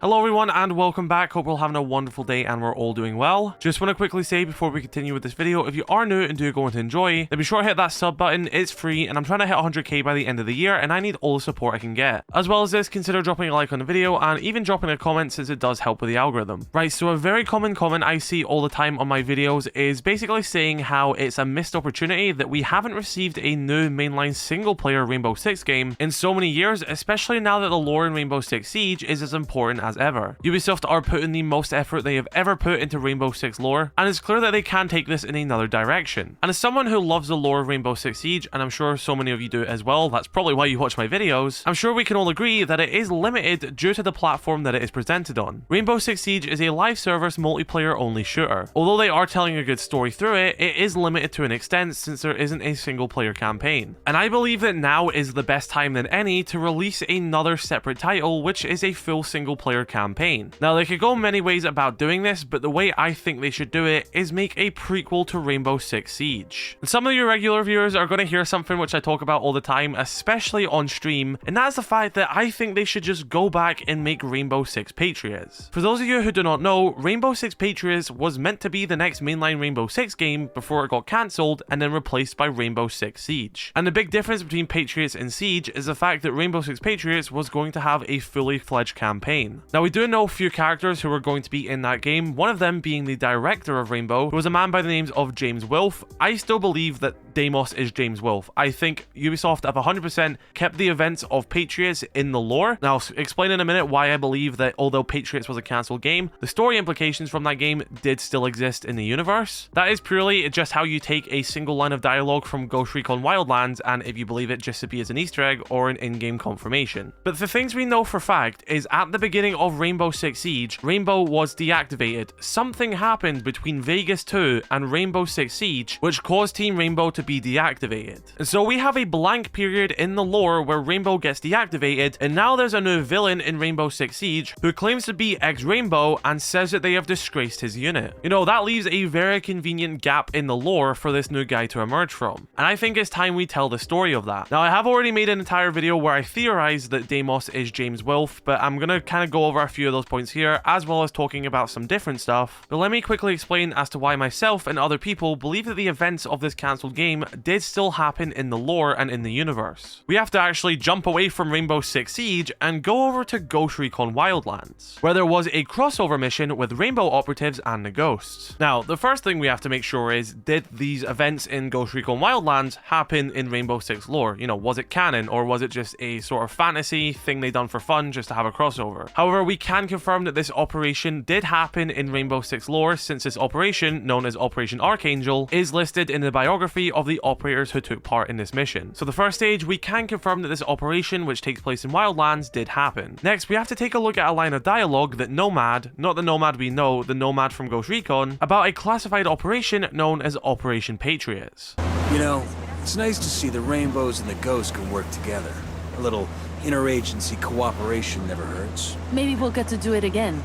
Hello everyone and welcome back. Hope we're all having a wonderful day and we're all doing well. Just want to quickly say before we continue with this video, if you are new and do go to enjoy, then be sure to hit that sub button. It's free and I'm trying to hit 100k by the end of the year and I need all the support I can get. As well as this, consider dropping a like on the video and even dropping a comment since it does help with the algorithm. Right, so a very common comment I see all the time on my videos is basically saying how it's a missed opportunity that we haven't received a new mainline single player Rainbow Six game in so many years, especially now that the lore in Rainbow Six Siege is as important as ever. Ubisoft are putting the most effort they have ever put into Rainbow Six lore, and it's clear that they can take this in another direction. And as someone who loves the lore of Rainbow Six Siege, and I'm sure so many of you do as well, that's probably why you watch my videos, I'm sure we can all agree that it is limited due to the platform that it is presented on. Rainbow Six Siege is a live service multiplayer only shooter. Although they are telling a good story through it, it is limited to an extent since there isn't a single player campaign. And I believe that now is the best time than any to release another separate title which is a full single player campaign. Now they could go many ways about doing this, but the way I think they should do it is make a prequel to Rainbow Six Siege. And some of your regular viewers are going to hear something which I talk about all the time, especially on stream, and that's the fact that I think they should just go back and make Rainbow Six Patriots. For those of you who do not know, Rainbow Six Patriots was meant to be the next mainline Rainbow Six game before it got cancelled and then replaced by Rainbow Six Siege. And the big difference between Patriots and Siege is the fact that Rainbow Six Patriots was going to have a fully fledged campaign. Now we do know a few characters who are going to be in that game, one of them being the director of Rainbow, who was a man by the names of James Wolfe. I still believe that Deimos is James Wolfe. I think Ubisoft have 100% kept the events of Patriots in the lore. Now, I'll explain in a minute why I believe that although Patriots was a cancelled game, the story implications from that game did still exist in the universe. That is purely just how you take a single line of dialogue from Ghost Recon Wildlands and, if you believe it, just to be as an Easter egg or an in-game confirmation. But the things we know for fact is at the beginning of Rainbow Six Siege, Rainbow was deactivated. Something happened between Vegas 2 and Rainbow Six Siege which caused Team Rainbow to be deactivated. And so we have a blank period in the lore where Rainbow gets deactivated, and now there's a new villain in Rainbow Six Siege who claims to be ex-Rainbow and says that they have disgraced his unit. You know, that leaves a very convenient gap in the lore for this new guy to emerge from. And I think it's time we tell the story of that. Now, I have already made an entire video where I theorize that Deimos is James Wolfe, but I'm gonna kind of go over a few of those points here, as well as talking about some different stuff. But let me quickly explain as to why myself and other people believe that the events of this cancelled game did still happen in the lore and in the universe. We have to actually jump away from Rainbow Six Siege and go over to Ghost Recon Wildlands, where there was a crossover mission with Rainbow operatives and the Ghosts. Now, the first thing we have to make sure is, did these events in Ghost Recon Wildlands happen in Rainbow Six lore? You know, was it canon or was it just a sort of fantasy thing they done for fun just to have a crossover? However, we can confirm that this operation did happen in Rainbow Six lore, since this operation, known as Operation Archangel, is listed in the biography of the operators who took part in this mission. So the first stage, we can confirm that this operation, which takes place in Wildlands, did happen. Next, we have to take a look at a line of dialogue that Nomad, not the Nomad we know, the Nomad from Ghost Recon, about a classified operation known as Operation Patriots. You know, it's nice to see the Rainbows and the Ghosts can work together. A little interagency cooperation never hurts. Maybe we'll get to do it again.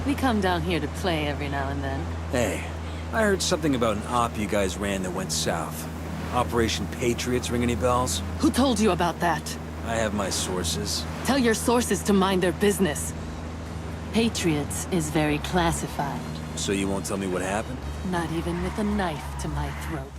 We come down here to play every now and then. Hey, I heard something about an op you guys ran that went south. Operation Patriots, ring any bells? Who told you about that? I have my sources. Tell your sources to mind their business. Patriots is very classified. So you won't tell me what happened? Not even with a knife to my throat.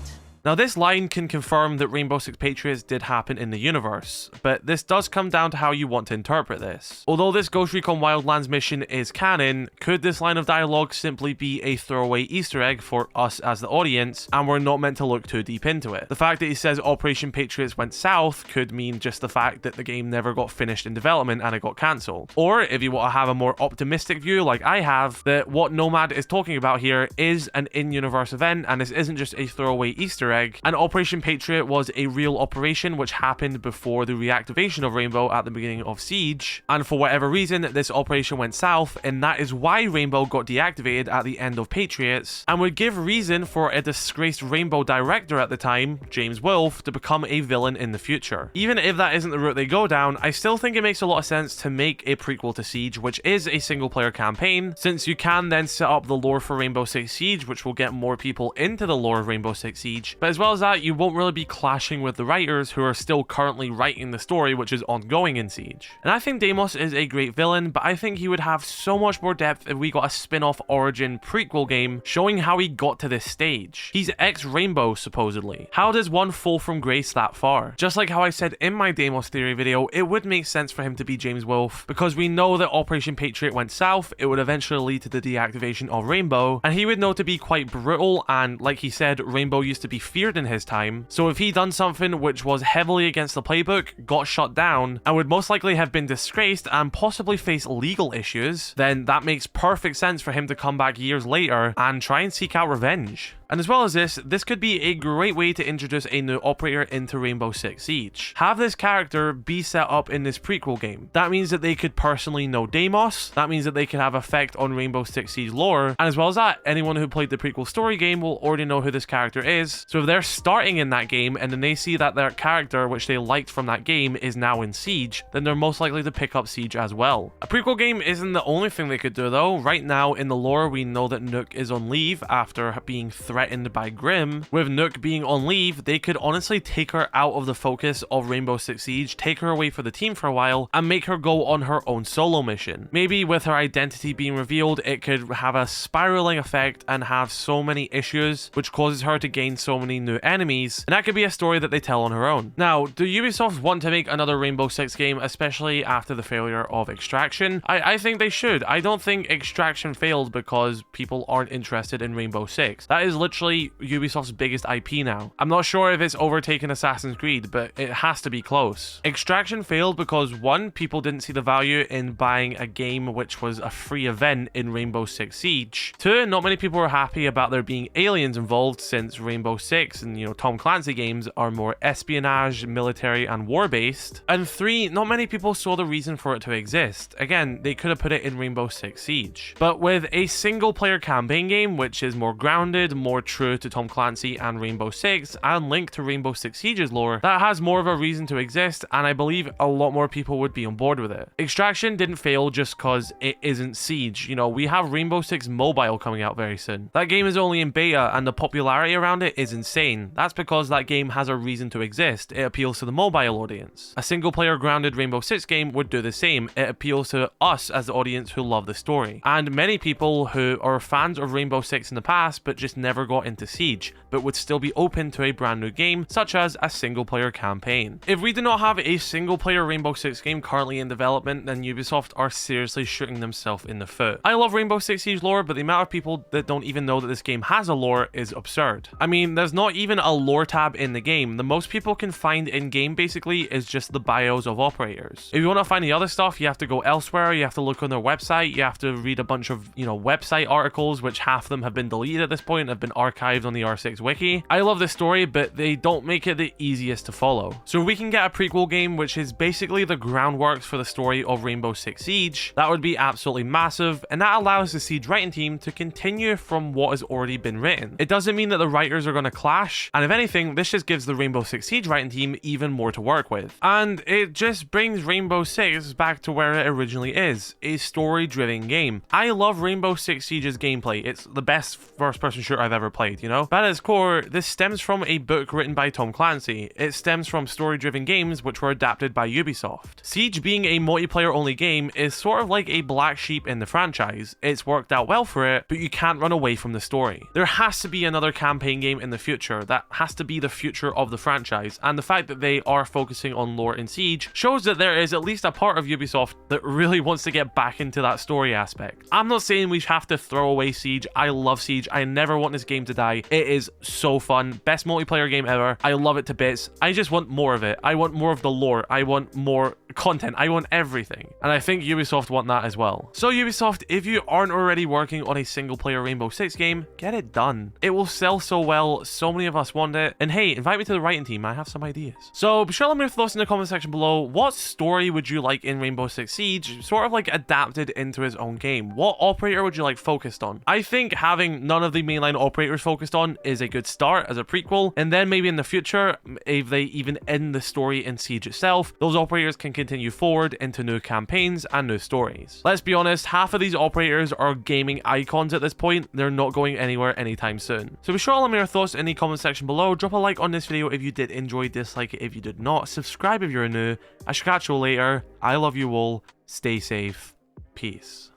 Now, this line can confirm that Rainbow Six Patriots did happen in the universe, but this does come down to how you want to interpret this. Although this Ghost Recon Wildlands mission is canon, could this line of dialogue simply be a throwaway Easter egg for us as the audience, and we're not meant to look too deep into it? The fact that he says Operation Patriots went south could mean just the fact that the game never got finished in development and it got cancelled. Or, if you want to have a more optimistic view like I have, that what Nomad is talking about here is an in-universe event, and this isn't just a throwaway Easter egg, and Operation Patriot was a real operation which happened before the reactivation of Rainbow at the beginning of Siege, and for whatever reason this operation went south, and that is why Rainbow got deactivated at the end of Patriots, and would give reason for a disgraced Rainbow director at the time, James Wolfe, to become a villain in the future. Even if that isn't the route they go down, I still think it makes a lot of sense to make a prequel to Siege, which is a single player campaign, since you can then set up the lore for Rainbow Six Siege, which will get more people into the lore of Rainbow Six Siege, but But as well as that, you won't really be clashing with the writers who are still currently writing the story, which is ongoing in Siege. And I think Deimos is a great villain, but I think he would have so much more depth if we got a spin-off origin prequel game showing how he got to this stage. He's ex-Rainbow, supposedly. How does one fall from grace that far? Just like how I said in my Deimos theory video, it would make sense for him to be James Wolfe, because we know that Operation Patriot went south, it would eventually lead to the deactivation of Rainbow, and he would know to be quite brutal, and like he said, Rainbow used to be feared in his time. So if he done something which was heavily against the playbook, got shut down, and would most likely have been disgraced and possibly face legal issues, then that makes perfect sense for him to come back years later and try and seek out revenge. And as well as this could be a great way to introduce a new operator into Rainbow Six Siege. Have this character be set up in this prequel game. That means that they could personally know Deimos, that means that they could have effect on Rainbow Six Siege lore, and as well as that, anyone who played the prequel story game will already know who this character is. So if they're starting in that game and then they see that their character, which they liked from that game, is now in Siege, then they're most likely to pick up Siege as well. A prequel game isn't the only thing they could do though. Right now in the lore, we know that Nook is on leave after being threatened by Grim. With Nook being on leave, they could honestly take her out of the focus of Rainbow Six Siege, take her away from the team for a while, and make her go on her own solo mission. Maybe with her identity being revealed, it could have a spiraling effect and have so many issues, which causes her to gain so many new enemies, and that could be a story that they tell on her own. Now, do Ubisoft want to make another Rainbow Six game, especially after the failure of Extraction? I think they should. I don't think Extraction failed because people aren't interested in Rainbow Six. That is literally Ubisoft's biggest IP now. I'm not sure if it's overtaken Assassin's Creed, but it has to be close. Extraction failed because 1, people didn't see the value in buying a game which was a free event in Rainbow Six Siege. 2, not many people were happy about there being aliens involved, since Rainbow Six and Tom Clancy games are more espionage, military and war based. And 3, not many people saw the reason for it to exist. Again, they could have put it in Rainbow Six Siege. But with a single player campaign game which is more grounded, more true to Tom Clancy and Rainbow Six, and linked to Rainbow Six Siege's lore, that has more of a reason to exist, and I believe a lot more people would be on board with it. Extraction didn't fail just cause it isn't Siege. We have Rainbow Six Mobile coming out very soon. That game is only in beta, and the popularity around it is insane. That's because that game has a reason to exist. It appeals to the mobile audience. A single player grounded Rainbow Six game would do the same. It appeals to us as the audience who love the story. And many people who are fans of Rainbow Six in the past, but just never got into Siege, but would still be open to a brand new game, such as a single player campaign. If we do not have a single player Rainbow Six game currently in development, then Ubisoft are seriously shooting themselves in the foot. I love Rainbow Six Siege lore, but the amount of people that don't even know that this game has a lore is absurd. I mean, there's not even a lore tab in the game. The most people can find in game basically is just the bios of operators. If you want to find the other stuff, you have to go elsewhere, you have to look on their website, you have to read a bunch of, website articles, which half of them have been deleted at this point, have been archived on the R6 wiki. I love this story, but they don't make it the easiest to follow. So if we can get a prequel game, which is basically the groundwork for the story of Rainbow Six Siege, that would be absolutely massive, and that allows the Siege writing team to continue from what has already been written. It doesn't mean that the writers are going to clash, and if anything, this just gives the Rainbow Six Siege writing team even more to work with. And it just brings Rainbow Six back to where it originally is, a story-driven game. I love Rainbow Six Siege's gameplay. It's the best first-person shooter I've ever played, But at its core, this stems from a book written by Tom Clancy. It stems from story-driven games which were adapted by Ubisoft. Siege being a multiplayer-only game is sort of like a black sheep in the franchise. It's worked out well for it, but you can't run away from the story. There has to be another campaign game in the future. That has to be the future of the franchise, and the fact that they are focusing on lore in Siege shows that there is at least a part of Ubisoft that really wants to get back into that story aspect. I'm not saying we have to throw away Siege. I love Siege. I never want this game to die. It is so fun. Best multiplayer game ever. I love it to bits. I just want more of it. I want more of the lore. I want more content. I want everything. And I think Ubisoft want that as well. So Ubisoft, if you aren't already working on a single player Rainbow Six game, get it done. It will sell so well. So many of us want it. And hey, invite me to the writing team. I have some ideas. So be sure to let me know your thoughts in the comment section below. What story would you like in Rainbow Six Siege, sort of like adapted into his own game? What operator would you like focused on? I think having none of the mainline operators focused on is a good start as a prequel, and then maybe in the future, if they even end the story in Siege itself, those operators can continue continue forward into new campaigns and new stories. Let's be honest, half of these operators are gaming icons at this point. They're not going anywhere anytime soon. So be sure to let me know your thoughts in the comment section below. Drop a like on this video if you did enjoy, dislike it if you did not, subscribe if you're new. I shall catch you later. I love you all. Stay safe. Peace.